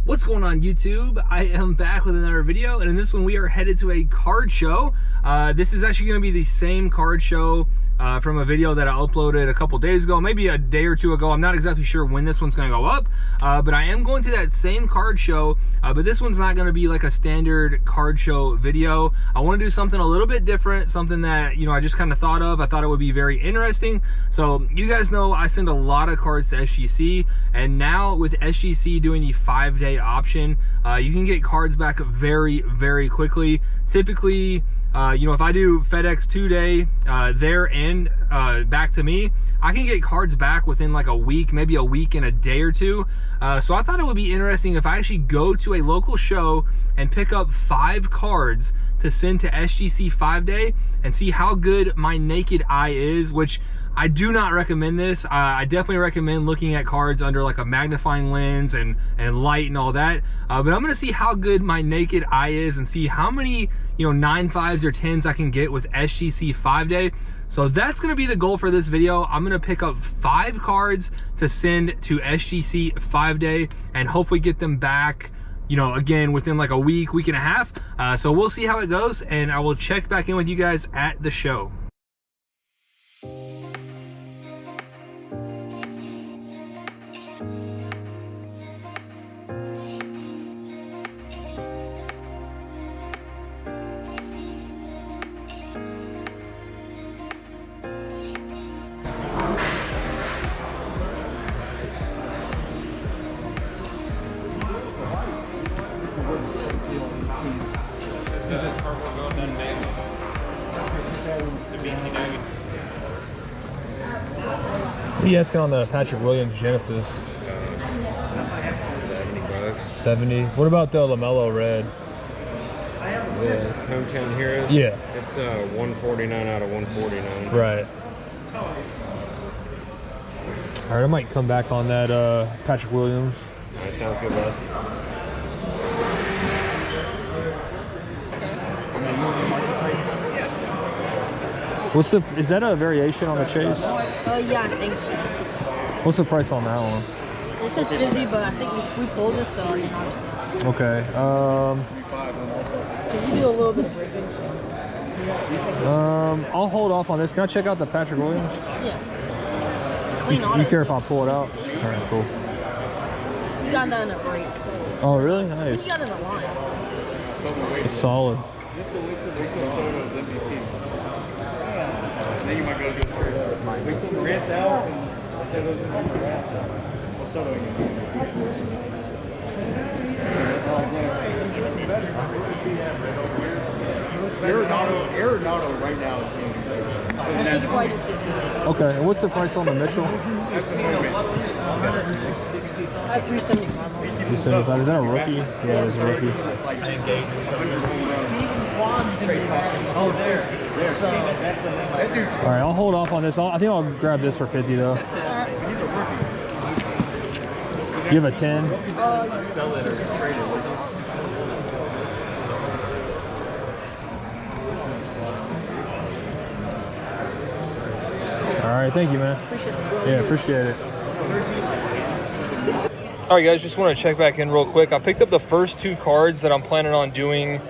What's going on YouTube? I am back with another video, and in this one we are headed to a card show. This is actually going to be the same card show from a video that I uploaded a couple days ago, maybe a day or two ago. I'm not exactly sure when this one's going to go up, but I am going to that same card show, but this one's not going to be like a standard card show video. I want to do something a little bit different, something that, you know, I just kind of thought of. I thought it would be very interesting. So you guys know I send a lot of cards to SGC, and now with SGC doing the 5-day option, you can get cards back very, very quickly. Typically, you know, if I do FedEx 2-day, their end back to me, I can get cards back within like a week, maybe a week and a day or two. So I thought it would be interesting if I actually go to a local show and pick up 5 cards to send to SGC 5-day and see how good my naked eye is, which I do not recommend this. I definitely recommend looking at cards under like a magnifying lens and light and all that. But I'm gonna see how good my naked eye is and see how many, you know, 9/5s or 10s I can get with SGC 5-day. So that's gonna be the goal for this video. I'm gonna pick up 5 cards to send to SGC 5-day and hopefully get them back, you know, again, within like a week, week and a half. So we'll see how it goes, and I will check back in with you guys at the show. Is it purple gold that big? The BCW. What are you asking on the Patrick Williams Genesis? 70 bucks. 70. What about the LaMelo red? The Hometown Heroes? Yeah. It's 149 out of 149. Right. All right, I might come back on that Patrick Williams. That sounds good, bud. What's the, is that a variation on the Chase? Yeah, I think so. What's the price on that one? It says 50, but I think we pulled it, so I mean, obviously. Okay. Because we do a little bit of breakage. I'll hold off on this. Can I check out the Patrick Williams? Yeah. It's a clean auto. You care if I pull it out? Yeah. All right, cool. We got that in a break. Oh, really? We Nice. got it in a line. It's solid. Then you might go to do it. Rinse out and Arenado right now is in. I think you could probably do 50. Okay, and what's the price on the Mitchell? I have 375 on it. 275. Is that a rookie? Yeah, it's a rookie. All right, I'll hold off on this. I think I'll grab this for 50 though. You have a 10? Sell it or trade it. All right, thank you, man. Appreciate the Yeah, appreciate it. All right, guys, just want to check back in real quick. I picked up the first 2 cards that I'm planning on doing,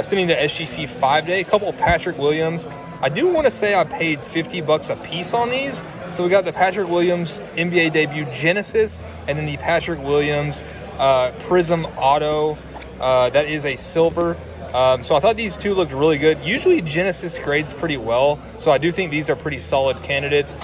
sending to SGC 5-day. A couple of Patrick Williams. I do want to say I paid 50 bucks a piece on these. So we got the Patrick Williams NBA debut Genesis, and then the Patrick Williams Prism Auto. That is a silver. So I thought these 2 looked really good. Usually Genesis grades pretty well, so I do think these are pretty solid candidates.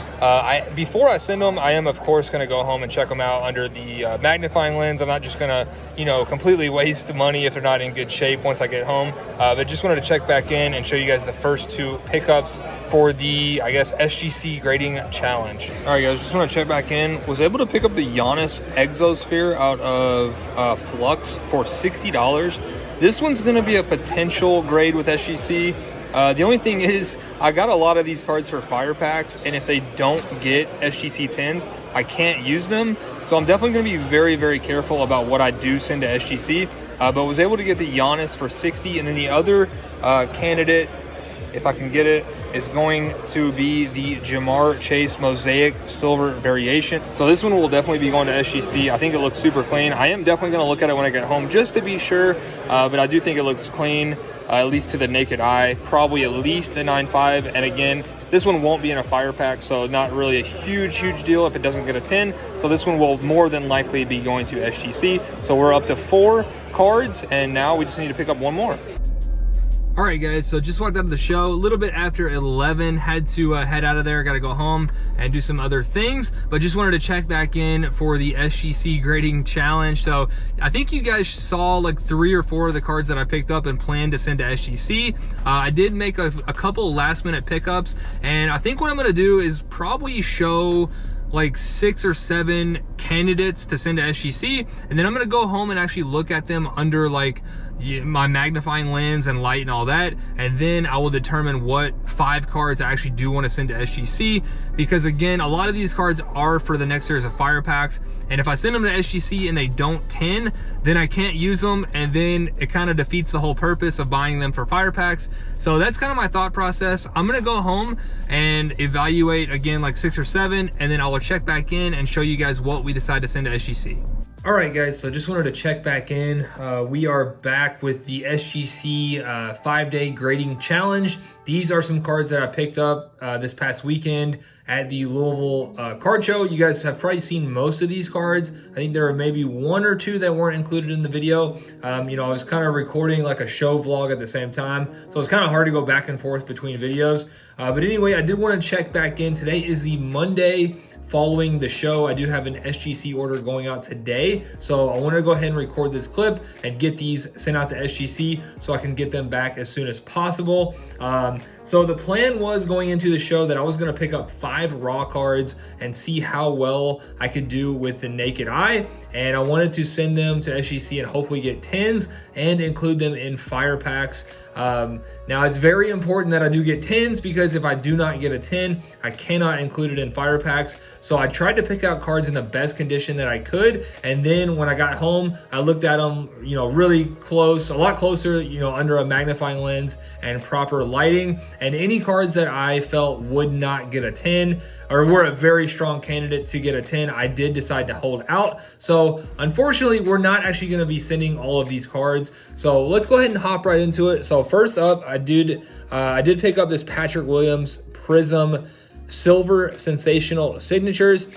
Before I send them, I am of course going to go home and check them out under the magnifying lens. I'm not just going to, you know, completely waste money if they're not in good shape once I get home. But just wanted to check back in and show you guys the first 2 pickups for the, I guess, SGC grading challenge. All right, guys, just want to check back in. Was able to pick up the Giannis Exosphere out of Flux for $60. This one's going to be a potential grade with SGC. The only thing is, I got a lot of these cards for fire packs, and if they don't get SGC 10s, I can't use them. So I'm definitely going to be very, very careful about what I do send to SGC. But was able to get the Giannis for 60, and then the other candidate if I can get it, is going to be the Jamar Chase Mosaic Silver Variation. So this one will definitely be going to SGC. I think it looks super clean. I am definitely going to look at it when I get home just to be sure, but I do think it looks clean, at least to the naked eye. Probably at least a 9.5, and again, this one won't be in a fire pack, so not really a huge deal if it doesn't get a 10. So this one will more than likely be going to SGC. So we're up to 4 cards, and now we just need to pick up one more. All right, guys, so just walked out of the show a little bit after 11, had to head out of there, got to go home and do some other things, but just wanted to check back in for the SGC grading challenge. So I think you guys saw like 3 or 4 of the cards that I picked up and planned to send to SGC. I did make a couple last minute pickups, and I think what I'm going to do is probably show like 6 or 7 candidates to send to SGC, and then I'm going to go home and actually look at them under like my magnifying lens and light and all that, and then I will determine what 5 cards I actually do want to send to SGC, because again, a lot of these cards are for the next series of fire packs, and if I send them to SGC and they don't 10, then I can't use them, and then it kind of defeats the whole purpose of buying them for fire packs. So that's kind of my thought process. I'm gonna go home and evaluate again like 6 or 7, and then I will check back in and show you guys what we decide to send to SGC. All right, guys, so just wanted to check back in. We are back with the SGC 5-day grading challenge. These are some cards that I picked up this past weekend at the Louisville card show. You guys have probably seen most of these cards. I think there were maybe 1 or 2 that weren't included in the video. You know, I was kind of recording like a show vlog at the same time, so it's kind of hard to go back and forth between videos. But anyway, I did want to check back in. Today is the Monday following the show. I do have an SGC order going out today, so I want to go ahead and record this clip and get these sent out to SGC so I can get them back as soon as possible. So the plan was going into the show that I was going to pick up 5 raw cards and see how well I could do with the naked eye, and I wanted to send them to SGC and hopefully get 10s and include them in fire packs. Now it's very important that I do get 10s, because if I do not get a 10, I cannot include it in fire packs. So I tried to pick out cards in the best condition that I could, and then when I got home, I looked at them, you know, really close, a lot closer, you know, under a magnifying lens and proper lighting, and any cards that I felt would not get a 10 or were a very strong candidate to get a 10, I did decide to hold out. So unfortunately, we're not actually going to be sending all of these cards. So let's go ahead and hop right into it. So first up, I did pick up this Patrick Williams Prism Silver Sensational Signatures.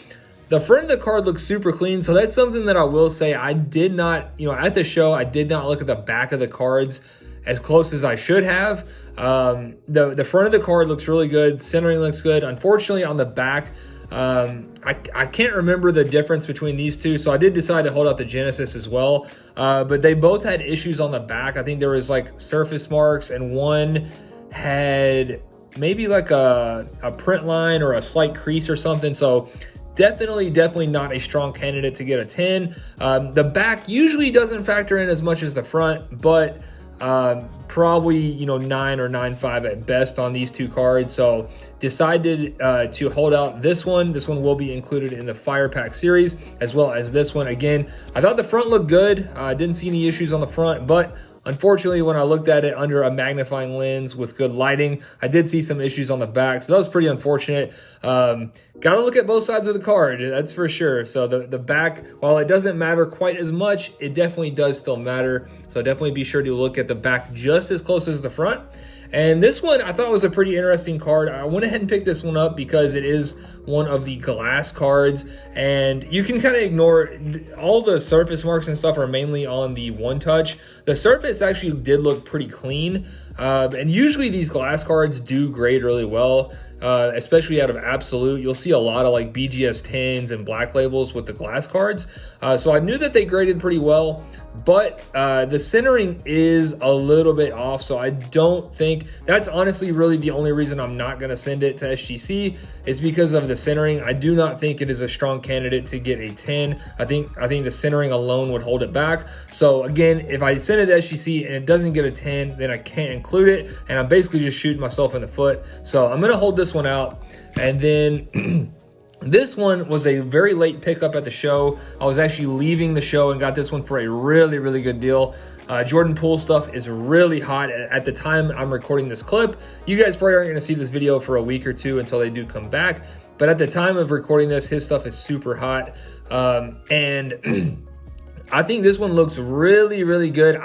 The front of the card looks super clean, so that's something that I will say. I did not, you know, at the show, I did not look at the back of the cards as close as I should have. The front of the card looks really good. Centering looks good. Unfortunately, on the back, I can't remember the difference between these two, so I did decide to hold out the Genesis as well. But they both had issues on the back. I think there was like surface marks, and one had maybe like a print line or a slight crease or something. So definitely not a strong candidate to get a 10. The back usually doesn't factor in as much as the front, but probably, you know, 9 or 9.5 at best on these 2 cards. So decided to hold out this one. This one will be included in the fire pack series, as well as this one. Again, I thought the front looked good. I didn't see any issues on the front, but unfortunately, when I looked at it under a magnifying lens with good lighting, I did see some issues on the back. So that was pretty unfortunate. Got to look at both sides of the card, that's for sure. So the back, while it doesn't matter quite as much, it definitely does still matter. So definitely be sure to look at the back just as close as the front. And this one I thought was a pretty interesting card. I went ahead and picked this one up because it is one of the glass cards, and you can kind of ignore all the surface marks and stuff are mainly on the one touch. The surface actually did look pretty clean, and usually these glass cards do grade really well. Especially out of Absolute. You'll see a lot of like BGS 10s and black labels with the glass cards. So I knew that they graded pretty well, but the centering is a little bit off. So I don't think, that's honestly really the only reason I'm not going to send it to SGC is because of the centering. I do not think it is a strong candidate to get a 10. I think the centering alone would hold it back. So again, if I send it to SGC and it doesn't get a 10, then I can't include it, and I'm basically just shooting myself in the foot. So I'm going to hold this one out, and then This one was a very late pickup at the show. I was actually leaving the show and got this one for a really, really good deal. Jordan Poole stuff is really hot at the time I'm recording this clip. You guys probably aren't going to see this video for a week or two until they do come back. But at the time of recording this, his stuff is super hot. And I think this one looks really, really good.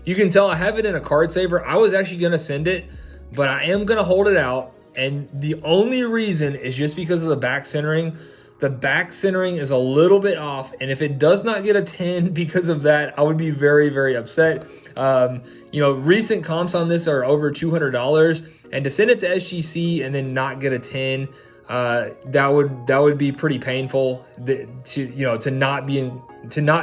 You can tell I have it in a card saver. I was actually going to send it, but I am going to hold it out. And the only reason is just because of the back centering. The back centering is a little bit off, and if it does not get a 10 because of that, I would be very, very upset. You know, recent comps on this are over $200, and to send it to SGC and then not get a 10, that would be pretty painful. To not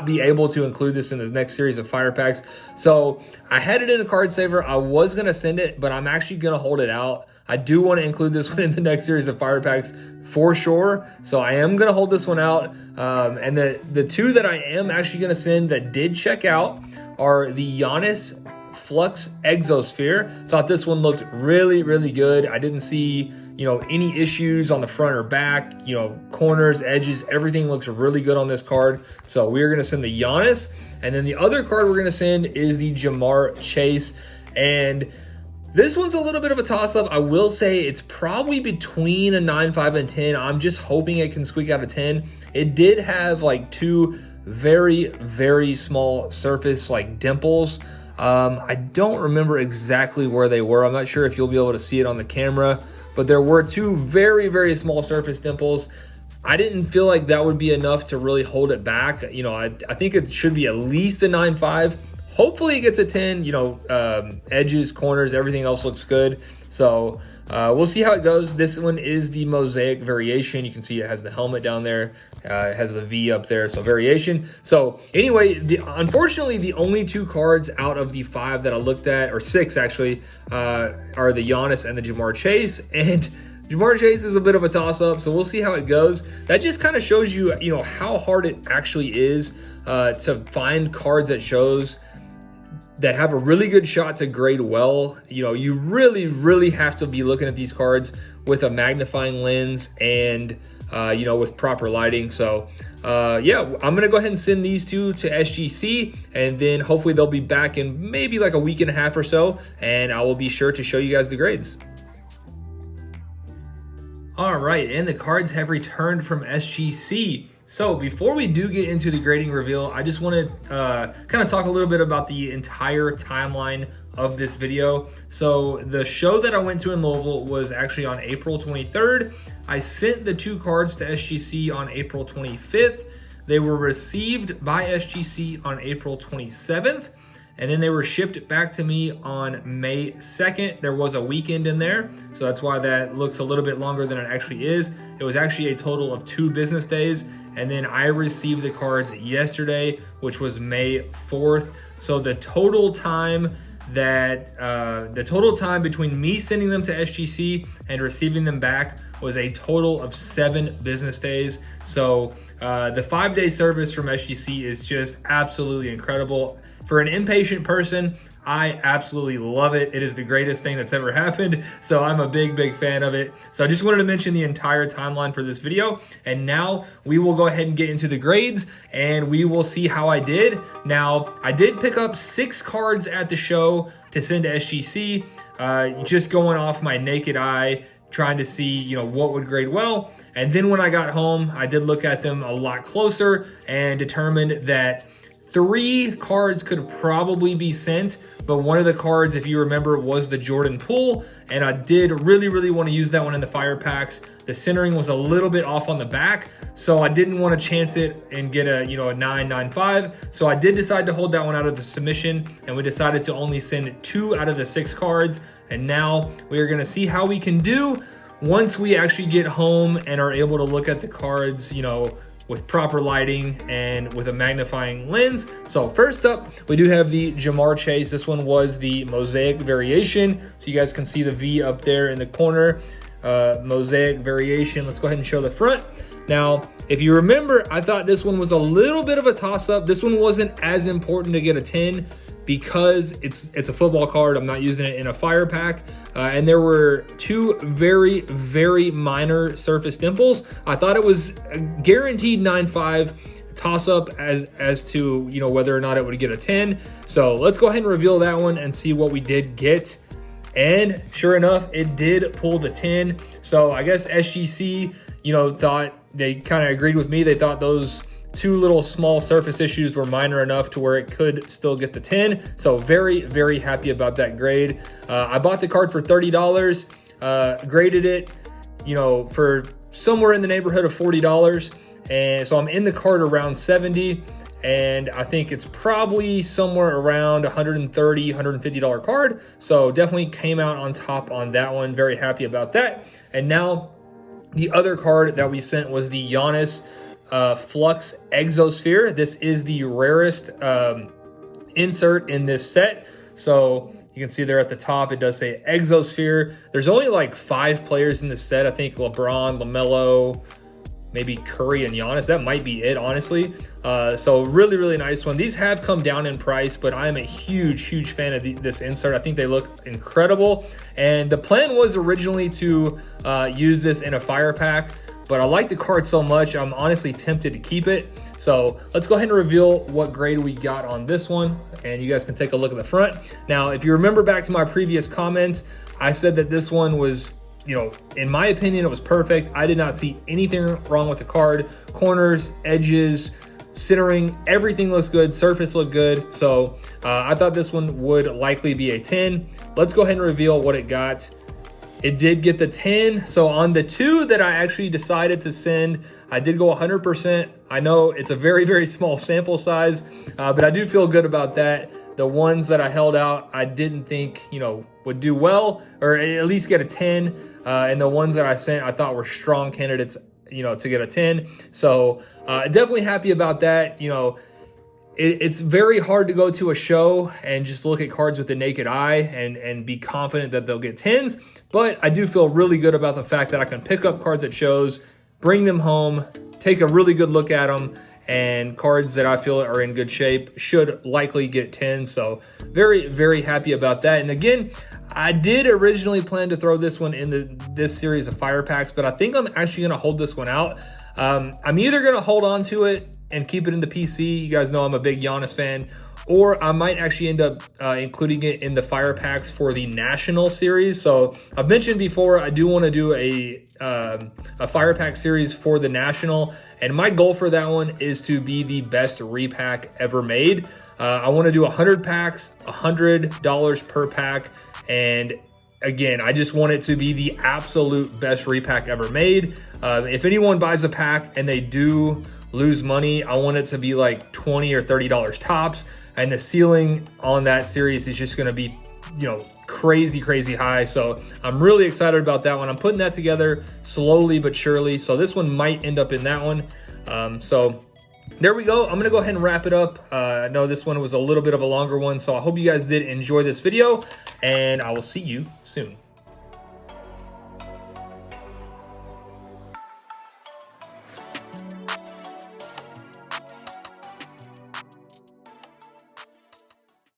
be able to include this in the next series of fire packs. So I had it in a card saver. I was gonna send it, but I'm actually gonna hold it out. I do want to include this one in the next series of fire packs for sure. So I am gonna hold this one out. And the two that I am actually gonna send that did check out are the Giannis Flux Exosphere. Thought this one looked really, really good. I didn't see, you know, any issues on the front or back, you know, corners, edges, everything looks really good on this card. So we're going to send the Giannis. And then the other card we're going to send is the Jamar Chase. And this one's a little bit of a toss-up. I will say it's probably between a 9.5 and 10. I'm just hoping it can squeak out a 10. It did have like two very, very small surface like dimples. I don't remember exactly where they were. I'm not sure if you'll be able to see it on the camera, but there were two very, very small surface dimples. I didn't feel like that would be enough to really hold it back. You know, I think it should be at least a 9.5. Hopefully it gets a 10, you know, edges, corners, everything else looks good. So we'll see how it goes. This one is the Mosaic variation. You can see it has the helmet down there. It has the V up there, so variation. So anyway, unfortunately, the only two cards out of the 5 that I looked at, or 6 actually, are the Giannis and the Jamar Chase. And Jamar Chase is a bit of a toss-up, so we'll see how it goes. That just kind of shows you, you know, how hard it actually is to find cards at shows that have a really good shot to grade well. You know, you really, really have to be looking at these cards with a magnifying lens and, you know, with proper lighting. So, yeah, I'm going to go ahead and send these two to SGC, and then hopefully they'll be back in maybe like a week and a half or so, and I will be sure to show you guys the grades. All right, and the cards have returned from SGC. So before we do get into the grading reveal, I just want to kind of talk a little bit about the entire timeline of this video. So the show that I went to in Louisville was actually on April 23rd. I sent the 2 cards to SGC on April 25th. They were received by SGC on April 27th. And then they were shipped back to me on May 2nd. There was a weekend in there, so that's why that looks a little bit longer than it actually is. It was actually a total of 2 business days. And then I received the cards yesterday, which was May 4th. So the total time between me sending them to SGC and receiving them back was a total of 7 business days. So the 5-day service from SGC is just absolutely incredible. For an impatient person, I absolutely love it. It is the greatest thing that's ever happened. So I'm a big, big fan of it. So I just wanted to mention the entire timeline for this video. And now we will go ahead and get into the grades and we will see how I did. Now, I did pick up 6 cards at the show to send to SGC, just going off my naked eye, trying to see, you know, what would grade well. And then when I got home, I did look at them a lot closer and determined that 3 cards could probably be sent, but one of the cards, if you remember, was the Jordan Poole, and I did really, really want to use that one in the fire packs. The centering was a little bit off on the back, so I didn't want to chance it and get a, you know, a 9.95. So I did decide to hold that one out of the submission, and we decided to only send 2 out of the 6 cards. And now we are going to see how we can do once we actually get home and are able to look at the cards, you know, with proper lighting and with a magnifying lens. So first up, we do have the Jamar Chase. This one was the Mosaic variation. So you guys can see the V up there in the corner. Mosaic variation. Let's go ahead and show the front. Now, if you remember, I thought this one was a little bit of a toss-up. This one wasn't as important to get a 10 because it's a football card. I'm not using it in a fire pack. and there were two very, very minor surface dimples. I thought it was a guaranteed 9.5 toss up as to, you know, whether or not it would get a 10. So let's go ahead and reveal that one and see what we did get. And sure enough, it did pull the 10. So I guess SGC, you know, thought, they kind of agreed with me. They thought those two little small surface issues were minor enough to where it could still get the 10. So very, very happy about that grade. I bought the card for $30, graded it, you know, for somewhere in the neighborhood of $40. And so I'm in the card around 70. And I think it's probably somewhere around $130, $150 card. So definitely came out on top on that one. Very happy about that. And now the other card that we sent was the Giannis Flux Exosphere. This is the rarest insert in this set. So you can see there at the top, it does say Exosphere. There's only like 5 players in this set. I think LeBron, LaMelo, maybe Curry and Giannis. That might be it, honestly. So really, really nice one. These have come down in price, but I am a huge, huge fan of this insert. I think they look incredible. And the plan was originally to use this in a fire pack, but I like the card so much, I'm honestly tempted to keep it. So let's go ahead and reveal what grade we got on this one, and you guys can take a look at the front. Now, if you remember back to my previous comments, I said that this one was, you know, in my opinion, it was perfect. I did not see anything wrong with the card. Corners, edges, centering, everything looks good. Surface looked good. So I thought this one would likely be a 10. Let's go ahead and reveal what it got. It did get the 10. So on the 2 that I actually decided to send, I did go 100%. I know it's a very, very small sample size, but I do feel good about that. The ones that I held out, I didn't think, you know, would do well, or at least get a 10. And the ones that I sent, I thought were strong candidates, you know, to get a 10. So definitely happy about that. You know, it's very hard to go to a show and just look at cards with the naked eye and be confident that they'll get 10s. But I do feel really good about the fact that I can pick up cards at shows, bring them home, take a really good look at them, and cards that I feel are in good shape should likely get 10. So very, very happy about that. And again, I did originally plan to throw this one in this series of fire packs, but I think I'm actually going to hold this one out. I'm either going to hold on to it and keep it in the PC. You guys know I'm a big Giannis fan. Or I might actually end up including it in the fire packs for the national series. So I've mentioned before, I do want to do a fire pack series for the national. And my goal for that one is to be the best repack ever made. I want to do 100 packs, $100 per pack. And again, I just want it to be the absolute best repack ever made. If anyone buys a pack and they do lose money, I want it to be like $20 or $30 tops. And the ceiling on that series is just going to be, you know, crazy, crazy high. So I'm really excited about that one. I'm putting that together slowly but surely. So this one might end up in that one. So there we go. I'm going to go ahead and wrap it up. I know this one was a little bit of a longer one, so I hope you guys did enjoy this video, and I will see you soon.